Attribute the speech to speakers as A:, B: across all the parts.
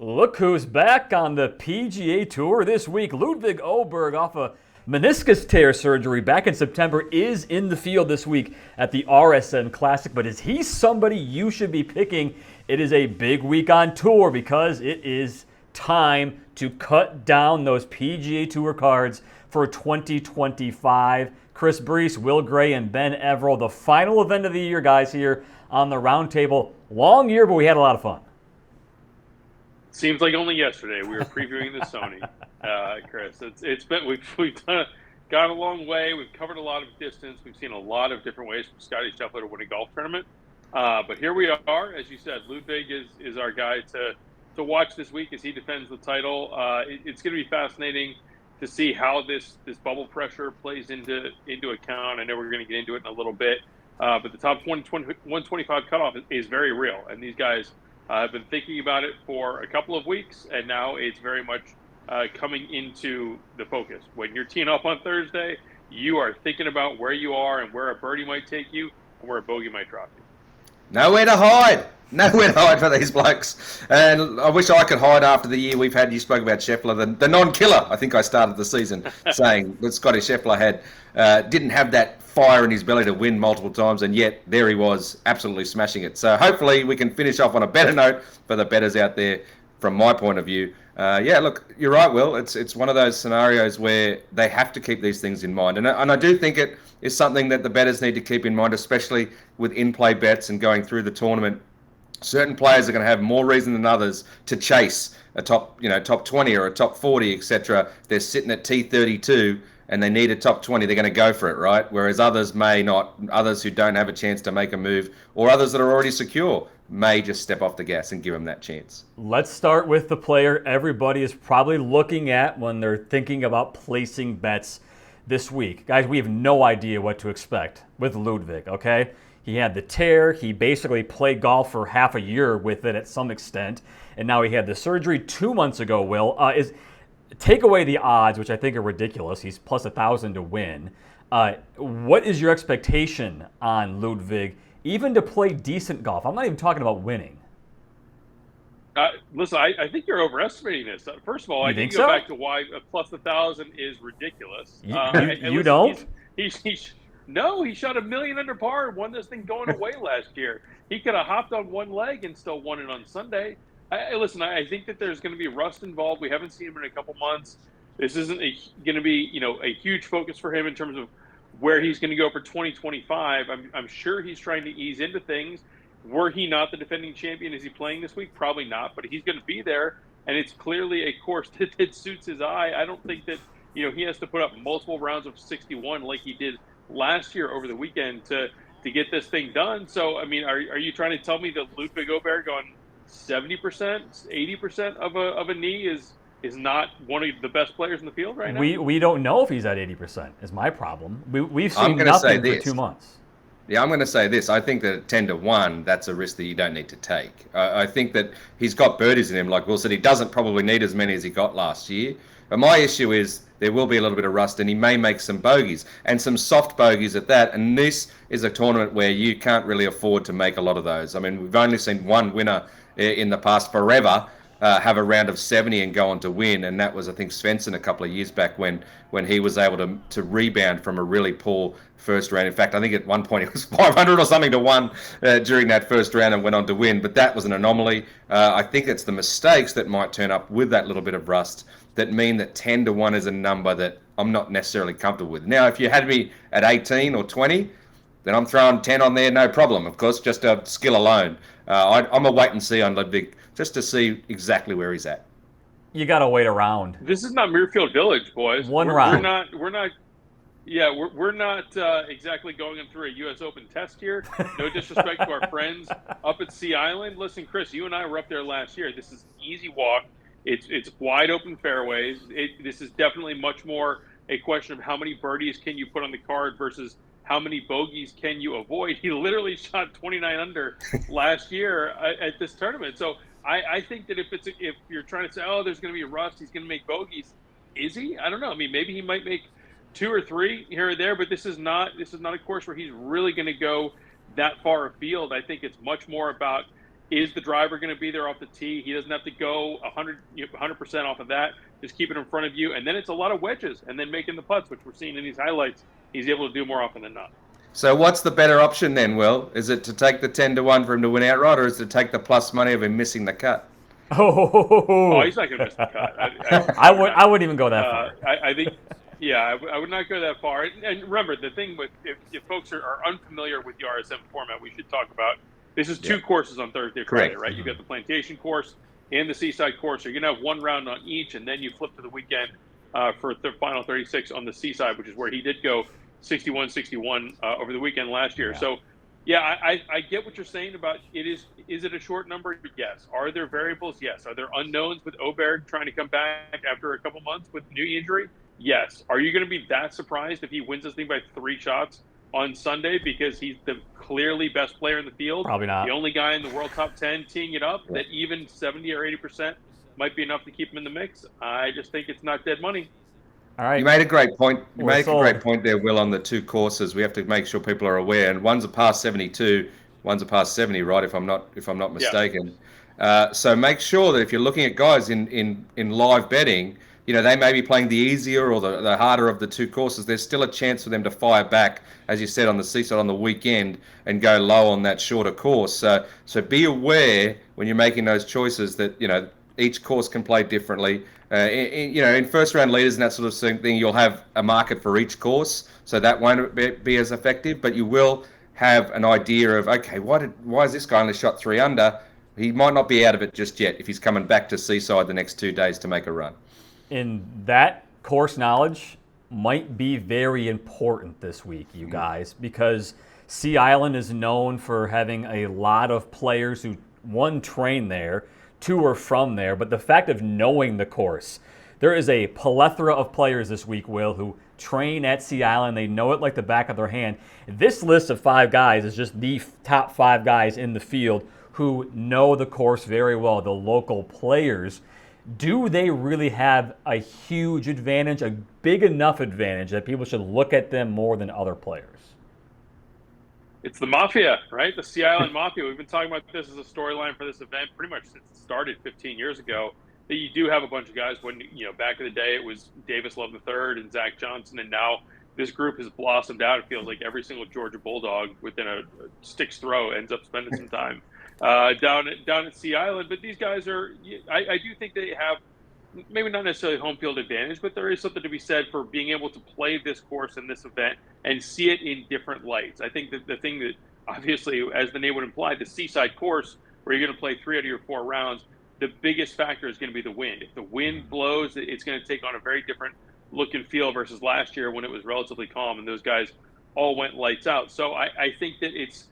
A: Look who's back on the PGA Tour this week. Ludvig Åberg, off a meniscus tear surgery back in September, is in the field this week at the RSM Classic. But is he somebody you should be picking? It is a big week on tour because it is time to cut down those PGA Tour cards for 2025. Chris Brees, Will Gray, and Ben Everill, the final event of the year, guys, here on the roundtable. Long year, but we had a lot of fun.
B: Seems like only yesterday we were previewing the Sony, Chris. It's been we've gone a long way. We've covered a lot of distance. We've seen a lot of different ways for Scotty Scheffler to win a golf tournament. But here we are, as you said. Ludvig is our guy to watch this week as he defends the title. It's going to be fascinating to see how this bubble pressure plays into account. I know we're going to get into it in a little bit, but the top 125 cutoff is very real, and these guys. I've been thinking about it for a couple of weeks, and now it's very much coming into the focus. When you're teeing up on Thursday, you are thinking about where you are and where a birdie might take you and where a bogey might drop you.
C: Nowhere to hide. Nowhere to hide for these blokes. And I wish I could hide after the year we've had. You spoke about Scheffler, the non-killer. I think I started the season saying that Scotty Scheffler didn't have that fire in his belly to win multiple times, and yet there he was, absolutely smashing it. So hopefully we can finish off on a better note for the bettors out there from my point of view. Look, you're right, Will. It's one of those scenarios where they have to keep these things in mind. And I do think it is something that the bettors need to keep in mind, especially with in-play bets and going through the tournament. Certain players are going to have more reason than others to chase a top 20 or a top 40, etc. They're sitting at T32 and they need a top 20. They're going to go for it, right? Whereas others may not. Others who don't have a chance to make a move, or others that are already secure, may just step off the gas and give them that chance.
A: Let's start with the player everybody is probably looking at when they're thinking about placing bets this week. Guys, we have no idea what to expect with Ludvig, okay? He had the tear. He basically played golf for half a year with it at some extent. And now he had the surgery 2 months ago, Will. Take away the odds, which I think are ridiculous. He's plus 1,000 to win. What is your expectation on Ludvig, even to play decent golf? I'm not even talking about winning.
B: Listen, I think you're overestimating this. First of all, I think you go back to why plus 1,000 is ridiculous.
A: You don't?
B: No, he shot $1 million under par and won this thing going away last year. He could have hopped on one leg and still won it on Sunday. I think that there's going to be rust involved. We haven't seen him in a couple months. This isn't going to be, a huge focus for him in terms of where he's going to go for 2025. I'm sure he's trying to ease into things. Were he not the defending champion, is he playing this week? Probably not, but he's going to be there, and it's clearly a course that suits his eye. I don't think that, he has to put up multiple rounds of 61 like he did last year over the weekend to get this thing done. So, are you trying to tell me that Ludvig Åberg on 70%, 80% of a knee is not one of the best players in the field right now?
A: We don't know if he's at 80% is my problem. We've seen nothing for 2 months.
C: Yeah, I'm going to say this. I think that at 10 to 1, that's a risk that you don't need to take. I think that he's got birdies in him, like Will said. He doesn't probably need as many as he got last year. But my issue is there will be a little bit of rust, and he may make some bogeys, and some soft bogeys at that. And this is a tournament where you can't really afford to make a lot of those. We've only seen one winner in the past forever have a round of 70 and go on to win, and that was, I think, Svensson a couple of years back when he was able to rebound from a really poor first round. In fact, I think at one point it was 500 or something to 1 during that first round and went on to win, but that was an anomaly. I think it's the mistakes that might turn up with that little bit of rust that mean that 10 to 1 is a number that I'm not necessarily comfortable with. Now, if you had me at 18 or 20, then I'm throwing 10 on there, no problem. Of course, just a skill alone. I'm a wait and see on Ludvig just to see exactly where he's at.
A: You got to wait around.
B: This is not Muirfield Village, boys.
A: Round.
B: We're not exactly going through a U.S. Open test here. No disrespect to our friends up at Sea Island. Listen, Chris, you and I were up there last year. This is an easy walk. It's wide open fairways. This is definitely much more a question of how many birdies can you put on the card versus how many bogeys can you avoid. He literally shot 29 under last year at this tournament. So I think that if you're trying to say, there's going to be rust, he's going to make bogeys. Is he? I don't know. Maybe he might make 2 or 3 here or there, but this is not a course where he's really going to go that far afield. I think it's much more about Is the driver going to be there off the tee? He doesn't have to go 100% off of that. Just keep it in front of you. And then it's a lot of wedges and then making the putts, which we're seeing in these highlights. He's able to do more often than not.
C: So what's the better option then, Will? Is it to take the 10-1 for him to win outright, or is it to take the plus money of him missing the cut?
B: Oh, he's not going to miss the cut.
A: I wouldn't even go that far.
B: I think, yeah, I would not go that far. And remember, the thing with if folks are unfamiliar with the RSM format, we should talk about this is two courses on Thursday, Friday, right? You've got the Plantation course and the Seaside course. So you're going to have one round on each, and then you flip to the weekend for the final 36 on the Seaside, which is where he did go 61-61 over the weekend last year. Yeah. So, yeah, I get what you're saying about it. Is it a short number? Yes. Are there variables? Yes. Are there unknowns with Åberg trying to come back after a couple months with knee injury? Yes. Are you going to be that surprised if he wins this thing by 3 shots on Sunday because he's the clearly best player in the field?
A: Probably not.
B: The only guy in the world top 10 teeing it up, that even 70 or 80% might be enough to keep him in the mix. I just think it's not dead money.
A: All right.
C: You made a great point. You made a great point there, Will, on the two courses. We have to make sure people are aware. And one's a past 72, one's a past 70, right? If I'm not mistaken. Yeah. So make sure that if you're looking at guys in live betting, you know, they may be playing the easier or the harder of the two courses. There's still a chance for them to fire back, as you said, on the Seaside on the weekend and go low on that shorter course. So be aware when you're making those choices that, you know, each course can play differently. In first round leaders and that sort of thing, you'll have a market for each course, so that won't be as effective. But you will have an idea of, okay, why is this guy only shot 3 under? He might not be out of it just yet if he's coming back to Seaside the next 2 days to make a run.
A: And that course knowledge might be very important this week, you guys, because Sea Island is known for having a lot of players who, one, train there, 2 are from there, but the fact of knowing the course. There is a plethora of players this week, Will, who train at Sea Island. They know it like the back of their hand. This list of 5 guys is just the top 5 guys in the field who know the course very well, the local players. Do they really have a huge advantage, a big enough advantage that people should look at them more than other players?
B: It's the Mafia, right? The Sea Island Mafia. We've been talking about this as a storyline for this event pretty much since it started 15 years ago. That you do have a bunch of guys when, you know, back in the day it was Davis Love III and Zach Johnson, and now this group has blossomed out. It feels like every single Georgia Bulldog within a stick's throw ends up spending some time down at Sea Island. But these guys are, I do think they have maybe not necessarily home field advantage, but there is something to be said for being able to play this course in this event and see it in different lights. I think that the thing that obviously, as the name would imply, the Seaside course, where you're going to play 3 out of your 4 rounds, the biggest factor is going to be the wind. If the wind blows, it's going to take on a very different look and feel versus last year when it was relatively calm and those guys all went lights out. So I think that it's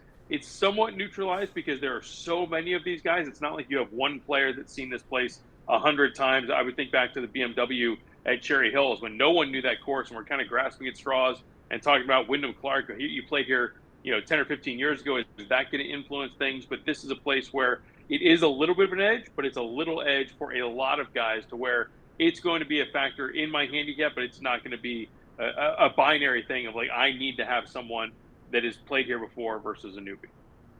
B: somewhat neutralized because there are so many of these guys. It's not like you have one player that's seen this place 100 times. I would think back to the BMW at Cherry Hills when no one knew that course and we're kind of grasping at straws and talking about Wyndham Clark. You played here, 10 or 15 years ago. Is that going to influence things? But this is a place where it is a little bit of an edge, but it's a little edge for a lot of guys to where it's going to be a factor in my handicap, but it's not going to be a binary thing of like, I need to have someone that has played here before versus a newbie.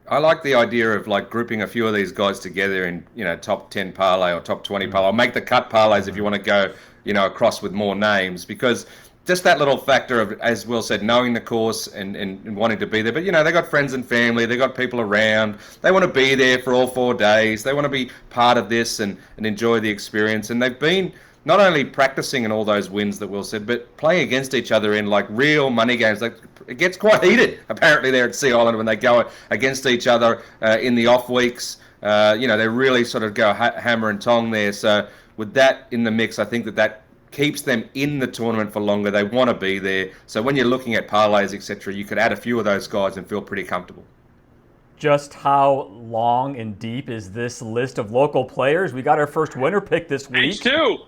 C: I like the idea of like grouping a few of these guys together in, top 10 parlay or top 20 parlay. I'll make the cut parlays if you want to go, across with more names, because just that little factor of, as Will said, knowing the course and wanting to be there. But, they got friends and family. They got people around. They want to be there for all 4 days. They want to be part of this and enjoy the experience. And they've been not only practicing in all those wins that Will said, but playing against each other in like real money games. Like, it gets quite heated, apparently, there at Sea Island when they go against each other in the off weeks. They really sort of go hammer and tong there. So with that in the mix, I think that keeps them in the tournament for longer. They want to be there. So when you're looking at parlays, etc., you could add a few of those guys and feel pretty comfortable.
A: Just how long and deep is this list of local players? We got our first winner pick this week.
B: H2.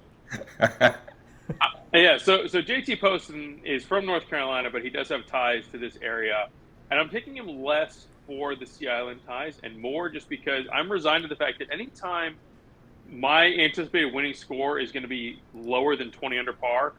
B: Yeah, so JT Poston is from North Carolina, but he does have ties to this area. And I'm picking him less for the Sea Island ties and more just because I'm resigned to the fact that anytime my anticipated winning score is going to be lower than 20 under par,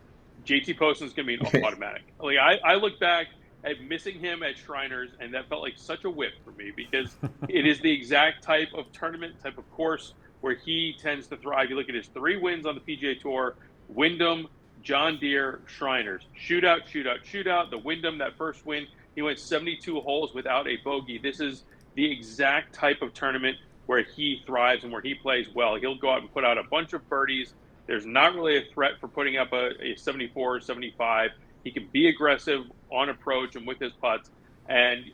B: JT Poston is going to be an automatic. Like I look back at missing him at Shriners, and that felt like such a whip for me because it is the exact type of tournament, type of course where he tends to thrive. You look at his 3 wins on the PGA Tour: Wyndham, John Deere, Shriners. Shootout, shootout, shootout. The Wyndham, that first win, he went 72 holes without a bogey. This is the exact type of tournament where he thrives and where he plays well. He'll go out and put out a bunch of birdies. There's not really a threat for putting up a 74 or 75. He can be aggressive on approach and with his putts. And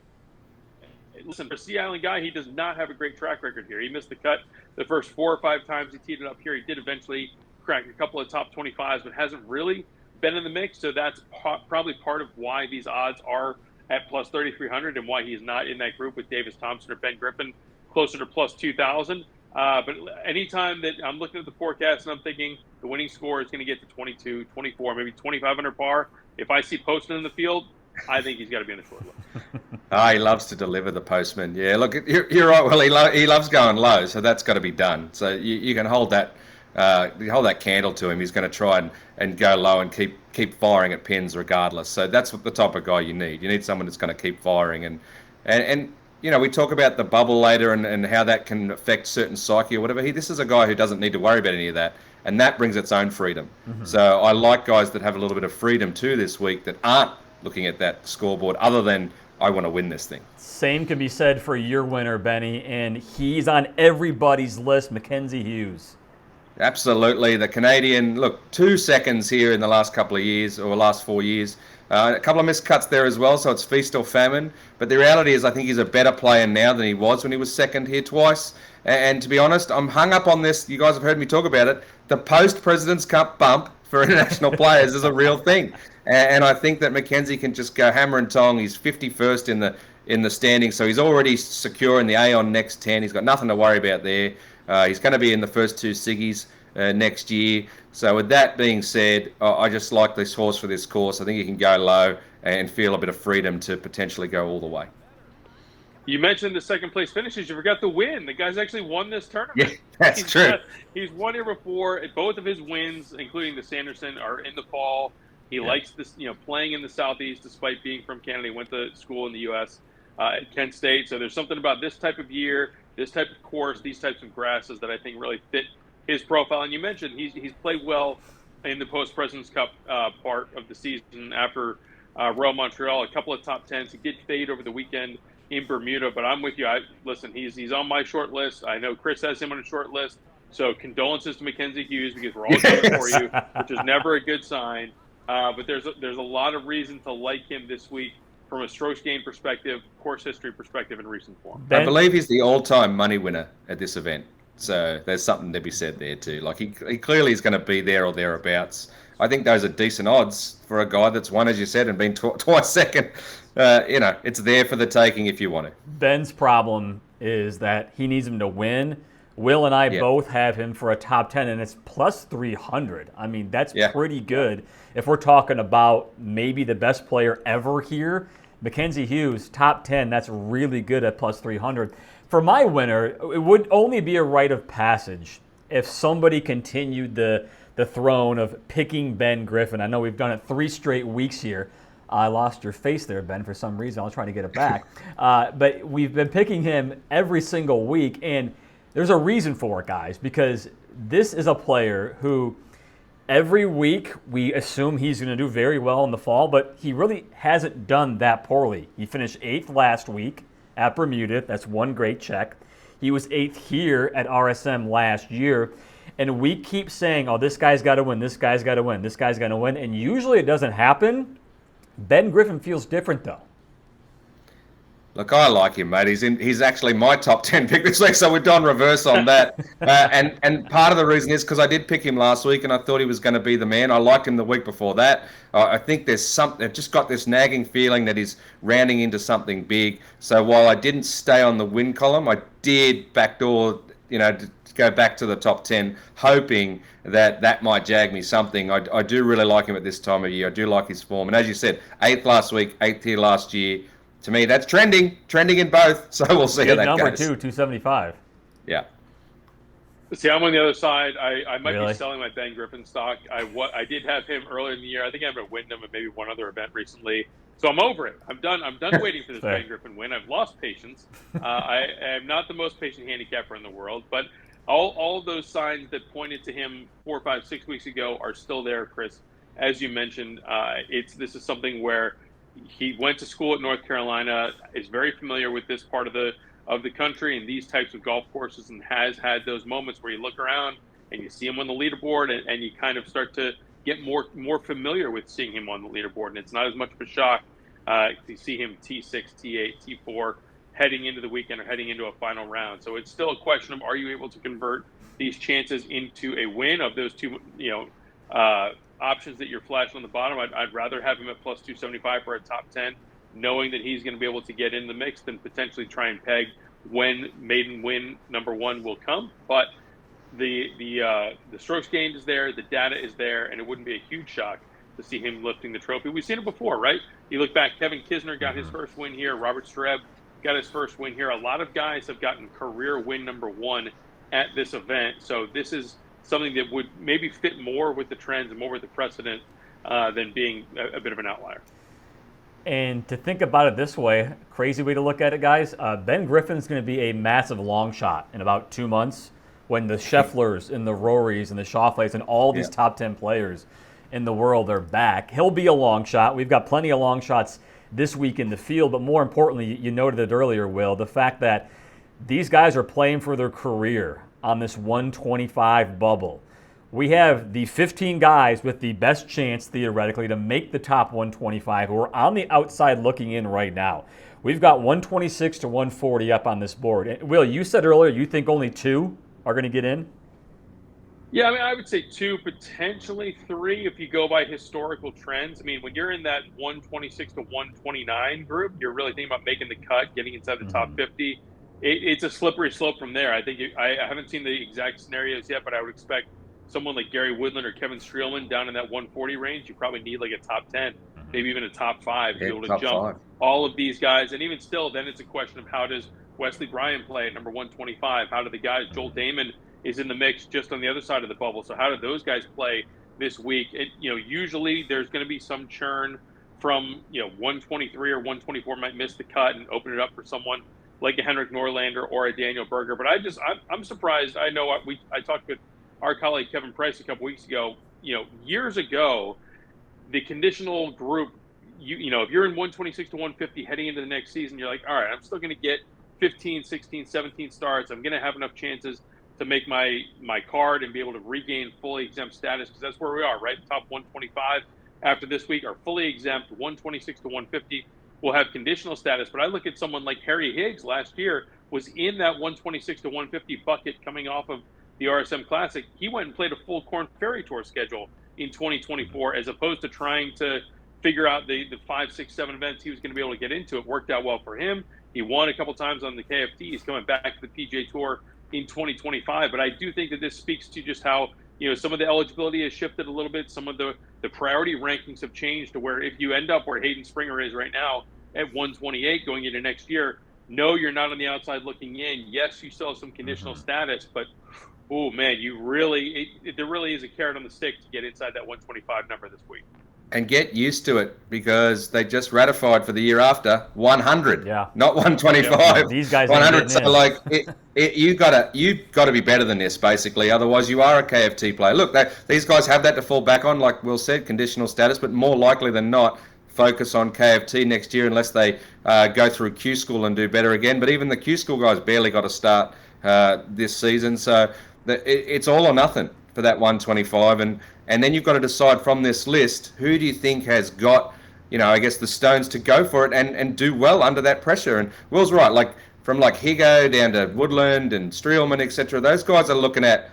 B: listen, for a Sea Island guy, he does not have a great track record here. He missed the cut the first 4 or 5 times he teed it up here. He did eventually crack a couple of top 25s, but hasn't really been in the mix. So that's probably part of why these odds are at plus 3,300 and why he's not in that group with Davis Thompson or Ben Griffin closer to plus 2,000. But anytime that I'm looking at the forecast and I'm thinking the winning score is going to get to 22, 24, maybe 25 under par, if I see Poston in the field, I think he's got to be on the short list.
C: He loves to deliver, the postman. Yeah, look, you're right. Well, he loves going low, so that's got to be done. So you can hold that candle to him. He's going to try and go low and keep firing at pins regardless. So that's what the type of guy you need. You need someone that's going to keep firing. And you know, we talk about the bubble later and how that can affect certain psyche or whatever. This is a guy who doesn't need to worry about any of that, and that brings its own freedom. Mm-hmm. So I like guys that have a little bit of freedom too this week that aren't looking at that scoreboard other than, I want to win this thing.
A: Same can be said for your winner, Benny, and he's on everybody's list, Mackenzie Hughes.
C: Absolutely. The Canadian, look, 2 seconds here in the last couple of years, or last 4 years. A couple of missed cuts there as well, so it's feast or famine. But the reality is I think he's a better player now than he was when he was second here twice. And to be honest, I'm hung up on this. You guys have heard me talk about it. The post-President's Cup bump for international players is a real thing. And I think that Mackenzie can just go hammer and tong. He's 51st in the standing, so he's already secure in the Aon next 10. He's got nothing to worry about there. He's going to be in the first 2 Siggies next year. So with that being said, I just like this horse for this course. I think he can go low and feel a bit of freedom to potentially go all the way.
B: You mentioned the second place finishes. You forgot the win. The guy's actually won this tournament.
C: Yeah, that's true.
B: He's won here before. Both of his wins, including the Sanderson, are in the fall. He likes this, playing in the Southeast despite being from Canada. He went to school in the U.S. At Kent State. So there's something about this type of year, this type of course, these types of grasses that I think really fit his profile. And you mentioned he's played well in the post-President's Cup part of the season after Royal Montreal, a couple of top 10s. He did fade over the weekend in Bermuda, but I'm with you. Listen, he's on my short list. I know Chris has him on a short list. So condolences to Mackenzie Hughes because we're all coming for you, which is never a good sign. But there's a lot of reason to like him this week from a strokes gain perspective, course history perspective, and recent form.
C: I believe he's the all-time money winner at this event. So there's something to be said there too. Like he clearly is going to be there or thereabouts. I think those are decent odds for a guy that's won, as you said, and been twice second. It's there for the taking if you want it.
A: Ben's problem is that he needs him to win. Will and I both have him for a top 10, and it's plus 300. I mean, that's pretty good. If we're talking about maybe the best player ever here, Mackenzie Hughes, top 10, that's really good at plus 300. For my winner, it would only be a rite of passage if somebody continued the throne of picking Ben Griffin. I know we've done it 3 straight weeks here. I lost your face there, Ben, for some reason. I was trying to get it back. But we've been picking him every single week, and there's a reason for it, guys, because this is a player who every week we assume he's going to do very well in the fall, but he really hasn't done that poorly. He finished 8th last week at Bermuda. That's one great check. He was 8th here at RSM last year. And we keep saying, this guy's got to win, this guy's got to win, this guy's going to win. And usually it doesn't happen. Ben Griffin feels different, though.
C: Look, I like him, mate. He's actually my top 10 pick this week, so we've done reverse on that. And part of the reason is because I did pick him last week, and I thought he was going to be the man. I liked him the week before that. I think there's something. I've just got this nagging feeling that he's rounding into something big. So while I didn't stay on the win column, I did backdoor, to go back to the top 10, hoping that might jag me something. I do really like him at this time of year. I do like his form. And as you said, 8th last week, 8th here last year. To me, that's trending in both. So we'll see how that
A: number
C: goes.
A: Number 2, 275.
C: Yeah.
B: See, I'm on the other side. I might be selling my Ben Griffin stock. I did have him earlier in the year. I think I have a Wyndham and maybe one other event recently. So I'm over it. I'm done waiting for this Ben Griffin win. I've lost patience. I am not the most patient handicapper in the world, but all of those signs that pointed to him 4, 5, 6 weeks ago are still there, Chris. As you mentioned, this is something where he went to school at North Carolina, is very familiar with this part of the country and these types of golf courses, and has had those moments where you look around and you see him on the leaderboard, and you kind of start to get more familiar with seeing him on the leaderboard, and it's not as much of a shock to see him T6, T8, T4 heading into the weekend or heading into a final round. So it's still a question of, are you able to convert these chances into a win of those two, options that you're flashing on the bottom? I'd rather have him at plus 275 for a top 10, knowing that he's going to be able to get in the mix, than potentially try and peg when maiden win number one will come. But the strokes gained is there, the data is there, and it wouldn't be a huge shock to see him lifting the trophy. We've seen it before, right? You look back, Kevin Kisner got his first win here, Robert Streb got his first win here. A lot of guys have gotten career win number one at this event. So this is something that would maybe fit more with the trends and more with the precedent than being a bit of an outlier.
A: And to think about it this way, crazy way to look at it, guys, Ben Griffin's going to be a massive long shot in about 2 months when the Schefflers and the Rorys and the Schauffele's and all these top 10 players in the world are back. He'll be a long shot. We've got plenty of long shots this week in the field, but more importantly, you noted it earlier, Will, the fact that these guys are playing for their career on this 125 bubble. We have the 15 guys with the best chance, theoretically, to make the top 125 who are on the outside looking in right now. We've got 126 to 140 up on this board. And Will, you said earlier you think only 2 are going to get in?
B: Yeah, I mean, I would say 2, potentially 3 if you go by historical trends. I mean, when you're in that 126 to 129 group, you're really thinking about making the cut, getting inside the top 50. It's a slippery slope from there. I think I haven't seen the exact scenarios yet, but I would expect someone like Gary Woodland or Kevin Streelman down in that 140 range. You probably need like a top 10, maybe even a top 5 to be able to jump all of these guys. And even still, then it's a question of how does Wesley Bryan play at number 125? How do the guys, Joel Damon is in the mix just on the other side of the bubble. So how do those guys play this week? Usually there's going to be some churn from, 123 or 124 might miss the cut and open it up for someone like a Henrik Norlander or a Daniel Berger. But I'm surprised. I know I talked with our colleague Kevin Price a couple weeks ago. Years ago, the conditional group, if you're in 126 to 150 heading into the next season, you're like, all right, I'm still going to get 15, 16, 17 starts. I'm going to have enough chances to make my card and be able to regain fully exempt status, because that's where we are, right? Top 125 after this week are fully exempt. 126 to 150 will have conditional status. But I look at someone like Harry Higgs last year was in that 126 to 150 bucket coming off of the RSM Classic. He went and played a full Korn Ferry Tour schedule in 2024, as opposed to trying to figure out the 5, 6, 7 events he was going to be able to get into. It worked out well for him. He won a couple times on the KFT. He's coming back to the PGA Tour in 2025. But I do think that this speaks to just how, some of the eligibility has shifted a little bit. Some of the priority rankings have changed to where if you end up where Hayden Springer is right now at 128 going into next year, no, you're not on the outside looking in. Yes, you still have some conditional status, but oh man, there really is a carrot on the stick to get inside that 125 number this week.
C: And get used to it, because they just ratified for the year after 100, not 125.
A: Yeah, these guys
C: 100. So you got to be better than this, basically. Otherwise, you are a KFT player. Look, these guys have that to fall back on, like Will said, conditional status, but more likely than not, focus on KFT next year unless they go through Q School and do better again. But even the Q School guys barely got a start this season, so it's all or nothing for that 125, and then you've got to decide from this list, who do you think has got, I guess the stones to go for it and do well under that pressure. And Will's right, from Higo down to Woodland and Streelman, etc. Those guys are looking at,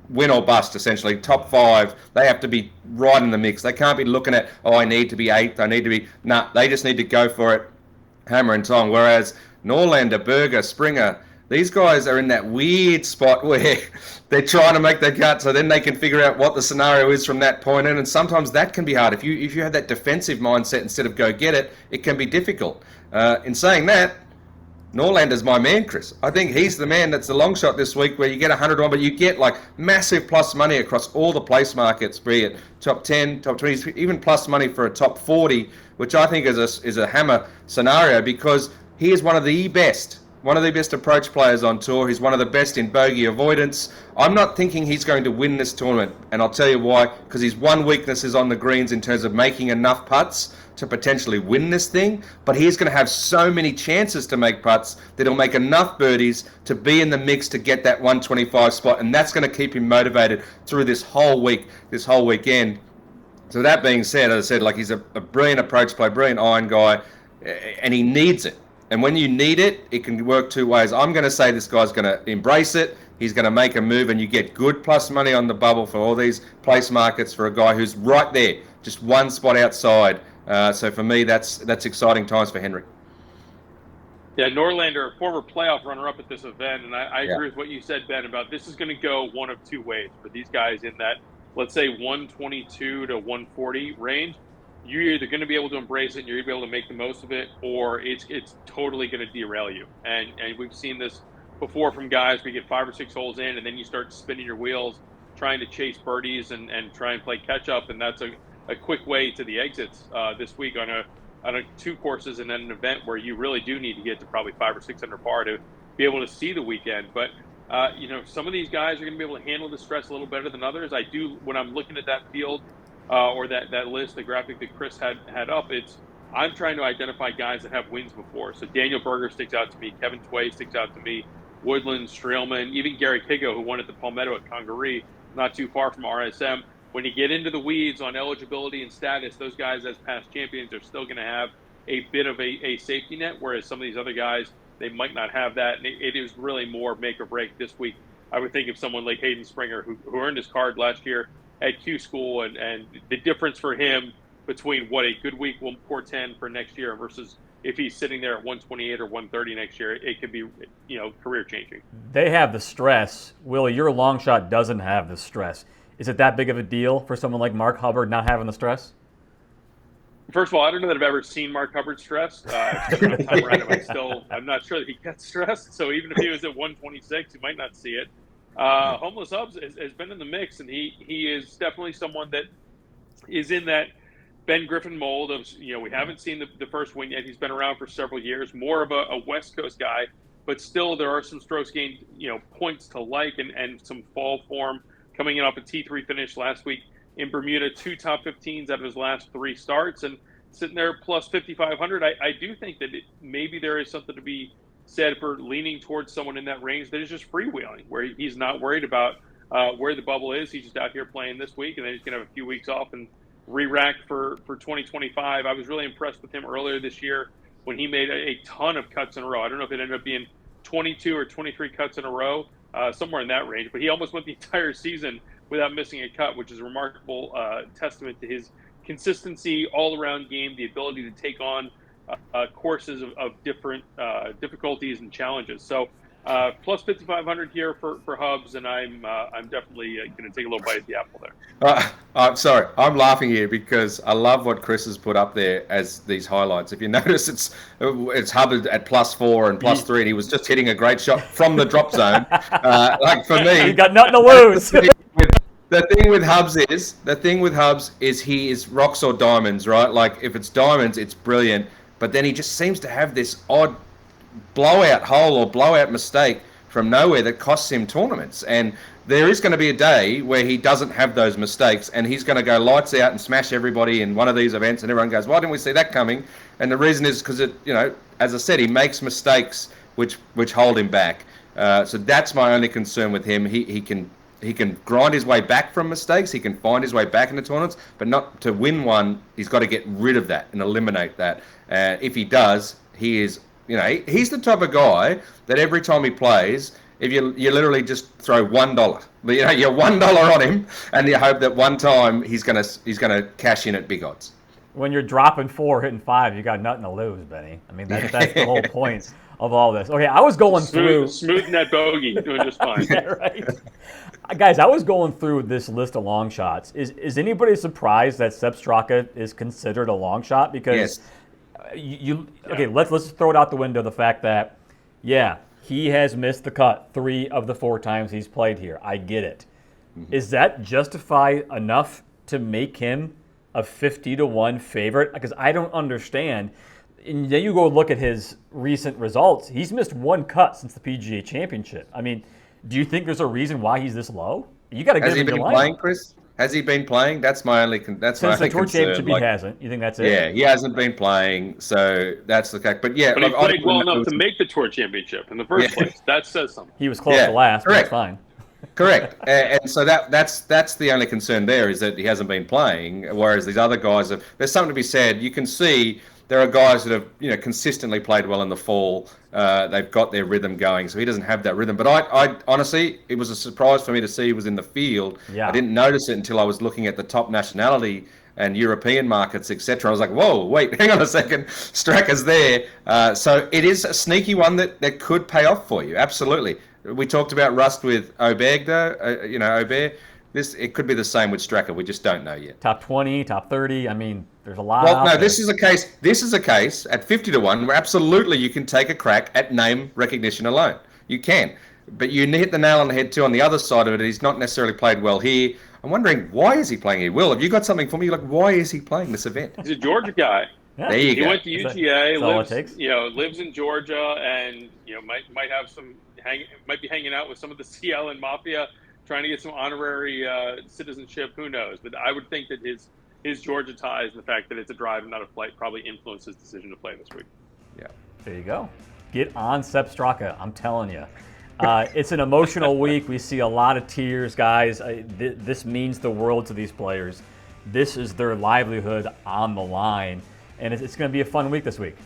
C: win or bust, essentially. Top 5, they have to be right in the mix. They can't be looking at, I need to be 8th, I need to be, they just need to go for it, hammer and tong. Whereas Norlander, Berger, Springer, these guys are in that weird spot where they're trying to make their cut, so then they can figure out what the scenario is from that point in, and sometimes that can be hard. If you have that defensive mindset instead of go get it, it can be difficult. In saying that, Norlander's my man, Chris. I think he's the man that's the long shot this week, where you get 100 but you get like massive plus money across all the place markets, be it top 10, top 20, even plus money for a top 40, which I think is a hammer scenario, because he is one of the best approach players on tour. He's one of the best in bogey avoidance. I'm not thinking he's going to win this tournament, and I'll tell you why. Because his one weakness is on the greens in terms of making enough putts to potentially win this thing. But he's going to have so many chances to make putts that he'll make enough birdies to be in the mix to get that 125 spot, and that's going to keep him motivated through this whole weekend. So that being said, as I said, like, he's a brilliant approach play, brilliant iron guy, and he needs it. And when you need it, it can work two ways. I'm going to say this guy's going to embrace it. He's going to make a move, and you get good plus money on the bubble for all these place markets for a guy who's right there, just one spot outside. So for me, that's exciting times for Henry.
B: Yeah, Norlander, a former playoff runner-up at this event, and I agree with what you said, Ben, about this is going to go one of two ways for these guys in that, let's say, 122 to 140 range. You're either going to be able to embrace it and you're going to be able to make the most of it, or it's totally going to derail you. And we've seen this before from guys where you get 5 or 6 holes in and then you start spinning your wheels trying to chase birdies and try and play catch up. And that's a quick way to the exits this week on a 2 courses and then an event where you really do need to get to probably 5 or 6 under par to be able to see the weekend. But some of these guys are going to be able to handle the stress a little better than others. I do, when I'm looking at that field, or that list, the graphic that Chris had up, I'm trying to identify guys that have wins before. So Daniel Berger sticks out to me, Kevin Tway sticks out to me, Woodland, Streelman, even Gary Kigo, who won at the Palmetto at Congaree, not too far from RSM. When you get into the weeds on eligibility and status, those guys as past champions are still going to have a bit of a safety net, whereas some of these other guys, they might not have that. And it is really more make or break this week. I would think of someone like Hayden Springer, who earned his card last year at Q School, and the difference for him between what a good week will portend for next year versus if he's sitting there at 128 or 130 next year, it could be, career changing.
A: They have the stress. Willie, your long shot doesn't have the stress. Is it that big of a deal for someone like Mark Hubbard not having the stress?
B: First of all, I don't know that I've ever seen Mark Hubbard stressed. I'm not sure that he gets stressed. So even if he was at 126, you might not see it. Homeless Hubs has been in the mix, and he is definitely someone that is in that Ben Griffin mold of, we haven't seen the first win yet. He's been around for several years, more of a West Coast guy, but still there are some strokes gained, points to like and some fall form coming in off a T3 finish last week in Bermuda, 2 top 15s out of his last 3 starts, and sitting there plus 5,500. I do think that maybe there is something to be said for leaning towards someone in that range that is just freewheeling, where he's not worried about where the bubble is. He's just out here playing this week, and then he's going to have a few weeks off and re-rack for 2025. I was really impressed with him earlier this year when he made a ton of cuts in a row. I don't know if it ended up being 22 or 23 cuts in a row, somewhere in that range, but he almost went the entire season without missing a cut, which is a remarkable testament to his consistency, all-around game, the ability to take on courses of different difficulties and challenges. So plus 5,500 here for Hubs, and I'm definitely going to take a little bite at the apple there.
C: I'm sorry, I'm laughing here because I love what Chris has put up there as these highlights. If you notice, it's Hubbard at +4 and +3, and he was just hitting a great shot from the drop zone. Like for me,
A: you got nothing to lose.
C: The thing with Hubs is he is rocks or diamonds, right? Like if it's diamonds, it's brilliant. But then he just seems to have this odd blowout hole or blowout mistake from nowhere that costs him tournaments. And there is going to be a day where he doesn't have those mistakes, and he's going to go lights out and smash everybody in one of these events, and everyone goes, why didn't we see that coming? And the reason is because, as I said, he makes mistakes which hold him back. So that's my only concern with him. He can grind his way back from mistakes. He can find his way back into tournaments, but not to win one. He's got to get rid of that and eliminate that. If he does, he is, he's the type of guy that every time he plays, if you literally just throw $1, you're $1 on him, and you hope that one time he's gonna cash in at big odds.
A: When you're dropping 4, hitting 5, you got nothing to lose, Benny. I mean, that's the whole point of all this. Okay, I was going through
B: smoothing that bogey, doing just fine.
A: Yeah, right. Guys, I was going through this list of long shots. Is anybody surprised that Sepp Straka is considered a long shot? Because
C: yes.
A: Okay, let's throw it out the window, the fact that Yeah, he has missed the cut 3 of the 4 times he's played here. I get it. Is that justify enough to make him a 50-1 favorite? Because I don't understand. And then you go look at his recent results. He's missed 1 cut since the PGA Championship. I mean, do you think there's a reason why he's this low? You got to get him in your lineup.
C: Has he been playing, Chris? Has he been playing? That's my only concern.
A: Since the Tour Championship, he hasn't. You think that's it?
C: Yeah, he hasn't been playing, so that's the case. But yeah,
B: but he played well enough to make the Tour Championship in the first place. That says something.
A: He was close to last, but that's fine.
C: Correct, and so that's the only concern there is that he hasn't been playing, whereas these other guys have. There's something to be said. You can see there are guys that have consistently played well in the fall. They've got their rhythm going, so he doesn't have that rhythm. But I honestly, it was a surprise for me to see he was in the field.
A: Yeah.
C: I didn't notice it until I was looking at the top nationality and European markets, etc. I was like, whoa, wait, hang on a second, Straka's there. So it is a sneaky one that could pay off for you, absolutely. We talked about rust with Åberg, Åberg. It could be the same with Straka. We just don't know yet.
A: Top 20, top 30. I mean, there's a lot.
C: Well, no, this is a case. This is a case at 50-1 where absolutely you can take a crack at name recognition alone. You can, but you hit the nail on the head too. On the other side of it, he's not necessarily played well here. I'm wondering, why is he playing here? Will, have you got something for me? Like, why is he playing this event?
B: He's a Georgia guy.
A: Yeah.
C: There you go.
B: He went to UGA,
A: lives,
B: lives in Georgia, and might have might be hanging out with some of the CLN mafia, trying to get some honorary citizenship. Who knows? But I would think that his Georgia ties and the fact that it's a drive and not a flight probably influenced his decision to play this week.
C: Yeah.
A: There you go. Get on Sepp Straka. I'm telling you. It's an emotional week. We see a lot of tears, guys. This means the world to these players. This is their livelihood on the line. And it's going to be a fun week this week.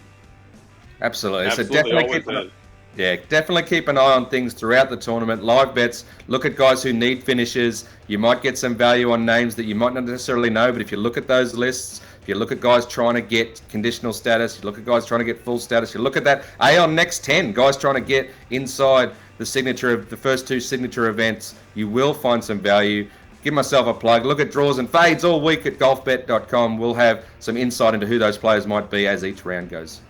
C: Absolutely. So definitely keep an eye on things throughout the tournament. Live bets, look at guys who need finishes. You might get some value on names that you might not necessarily know, but if you look at those lists, if you look at guys trying to get conditional status, you look at guys trying to get full status, you look at that Aon Next 10, guys trying to get inside the signature of the first 2 signature events, you will find some value. Give myself a plug. Look at draws and fades all week at golfbet.com. We'll have some insight into who those players might be as each round goes.